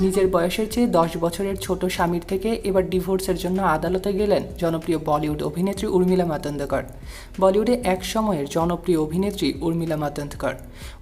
নিজের বয়সের চেয়ে 10 বছরের ছোট স্বামীর থেকে এবার ডিভোর্সের জন্য আদালতে গেলেন জনপ্রিয় বলিউড অভিনেত্রী উর্মিলা মাতোন্ডকর। বলিউডে এক সময়ের জনপ্রিয় অভিনেত্রী উর্মিলা মাতোন্ডকর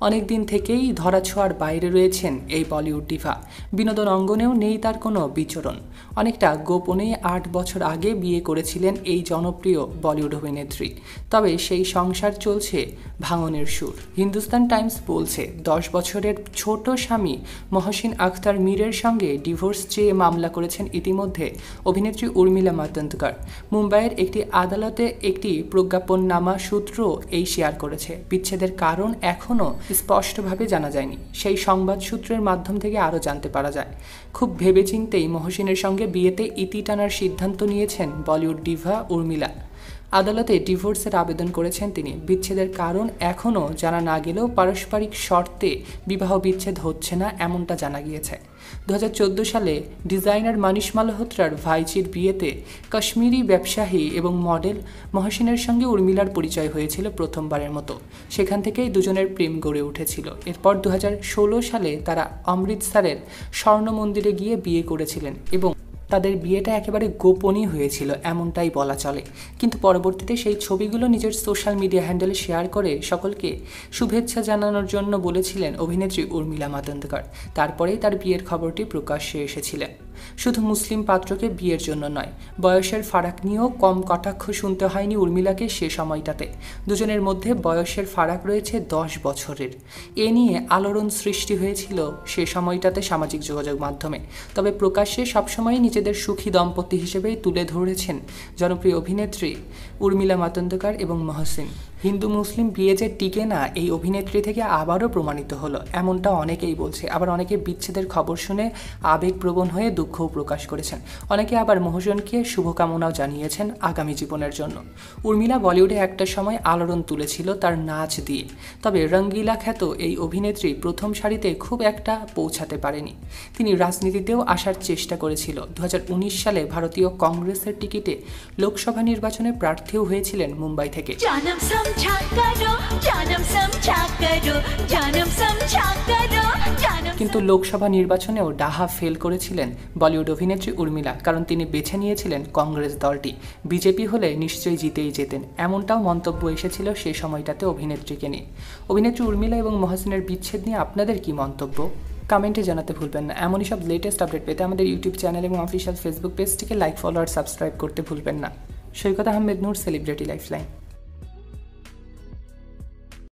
অনেক দিন থেকেই ধরাছোঁয়ার বাইরে রয়েছেন এই বলিউড ডিভা। বিনোদন অঙ্গনেও নেই তার কোনো বিচরণ। অনেকটা গোপনে 8 বছর আগে বিয়ে করেছিলেন এই জনপ্রিয় বলিউড অভিনেত্রী। তবে সেই সংসার চলছে ভাঙনের সুর। হিন্দুস্তান টাইমস বলছে 10 বছরের ছোট স্বামী মহসিন আখতার মীরের সঙ্গে ডিভোর্স চেয়ে মামলা করেছেন ইতিমধ্যে অভিনেত্রী উর্মিলা মাতোন্ডকর। মুম্বাইয়ের একটি আদালতে একটি প্রজ্ঞাপননামা সূত্র এই শেয়ার করেছে। বিচ্ছেদের কারণ এখনও স্পষ্টভাবে জানা যায়নি। সেই সংবাদ সূত্রের মাধ্যম থেকে আরও জানতে পারা যায়, খুব ভেবেচিন্তেই মহসিনের সঙ্গে বিয়েতে ইতি টানার সিদ্ধান্ত নিয়েছেন বলিউড ডিভা উর্মিলা। আদালতে ডিভোর্সের আবেদন করেছেন তিনি। বিচ্ছেদের কারণ এখনও জানা না গেলেও পারস্পরিক শর্তে বিবাহ বিচ্ছেদ হচ্ছে না এমনটা জানা গিয়েছে। 2014 সালে ডিজাইনার মানিশ মালহোত্রার ভাইজির বিয়েতে কাশ্মীরি ব্যবসায়ী এবং মডেল মহসিনের সঙ্গে উর্মিলার পরিচয় হয়েছিল প্রথমবারের মতো। সেখান থেকেই দুজনের প্রেম গড়ে উঠেছিল। এরপর 2016 সালে তারা অমৃতসরের স্বর্ণ মন্দিরে গিয়ে বিয়ে করেছিলেন এবং তাদের বিয়েটা একেবারে গোপনই হয়েছিল এমনটাই বলা চলে। কিন্তু পরবর্তীতে সেই ছবিগুলো নিজের সোশ্যাল মিডিয়া হ্যান্ডেলে শেয়ার করে সকলকে শুভেচ্ছা জানানোর জন্য বলেছিলেন অভিনেত্রী উর্মিলা মাতোন্ডকর। তারপরেই তার বিয়ের খবরটি প্রকাশ্যে এসেছিলেন। শুধু মুসলিম পাত্রকে বিয়ের জন্য নয়, বয়সের ফারাক নিয়েও কম কটাক্ষ শুনতে হয়নি উর্মিলাকে সে সময়টাতে। দুজনের মধ্যে বয়সের ফারাক রয়েছে 10 বছরের। এ নিয়ে আলোড়ন সৃষ্টি হয়েছিল সে সময়টাতে সামাজিক যোগাযোগ মাধ্যমে। তবে প্রকাশ্যে সবসময় নিজেদের সুখী দম্পতি হিসেবেই তুলে ধরেছেন জনপ্রিয় অভিনেত্রী উর্মিলা মাতোন্ডকর এবং মহসিন। হিন্দু মুসলিম বিয়ে যে টিকে না, এই অভিনেত্রী থেকে আবারও প্রমাণিত হলো এমনটা অনেকেই বলছে। আবার অনেকে বিচ্ছেদের খবর শুনে আবেগপ্রবণ হয়ে দুঃখও প্রকাশ করেছেন। অনেকে আবার মহসিনকে শুভকামনাও জানিয়েছেন আগামী জীবনের জন্য। উর্মিলা বলিউডে একটা সময় আলোড়ন তুলেছিল তার নাচ দিয়ে। তবে রঙ্গিলা খ্যাত এই অভিনেত্রী প্রথম সারিতে খুব একটা পৌঁছাতে পারেনি। তিনি রাজনীতিতেও আসার চেষ্টা করেছিল। 2019 সালে ভারতীয় কংগ্রেসের টিকিটে লোকসভা নির্বাচনে প্রার্থীও হয়েছিলেন মুম্বাই থেকে। কিন্তু লোকসভা নির্বাচনেও ডাহা ফেল করেছিলেন বলিউড অভিনেত্রী উর্মিলা, কারণ তিনি বেছে নিয়েছিলেন কংগ্রেস দলটি। বিজেপি হলে নিশ্চয়ই জিতেই যেতেন, এমনটাও মন্তব্য এসেছিল সে সময়টাতে অভিনেত্রীকে নিয়ে। অভিনেত্রী উর্মিলা এবং মহসিনের বিচ্ছেদ নিয়ে আপনাদের কি মন্তব্য কমেন্টে জানাতে ভুলবেন না। এমনই সব লেটেস্ট আপডেট পেতে আমাদের ইউটিউব চ্যানেল এবং অফিসিয়াল ফেসবুক পেজটিকে লাইক, ফলো আর সাবস্ক্রাইব করতে ভুলবেন না। সৈকত আহমেদ নূর, সেলিব্রিটি লাইফলাইন।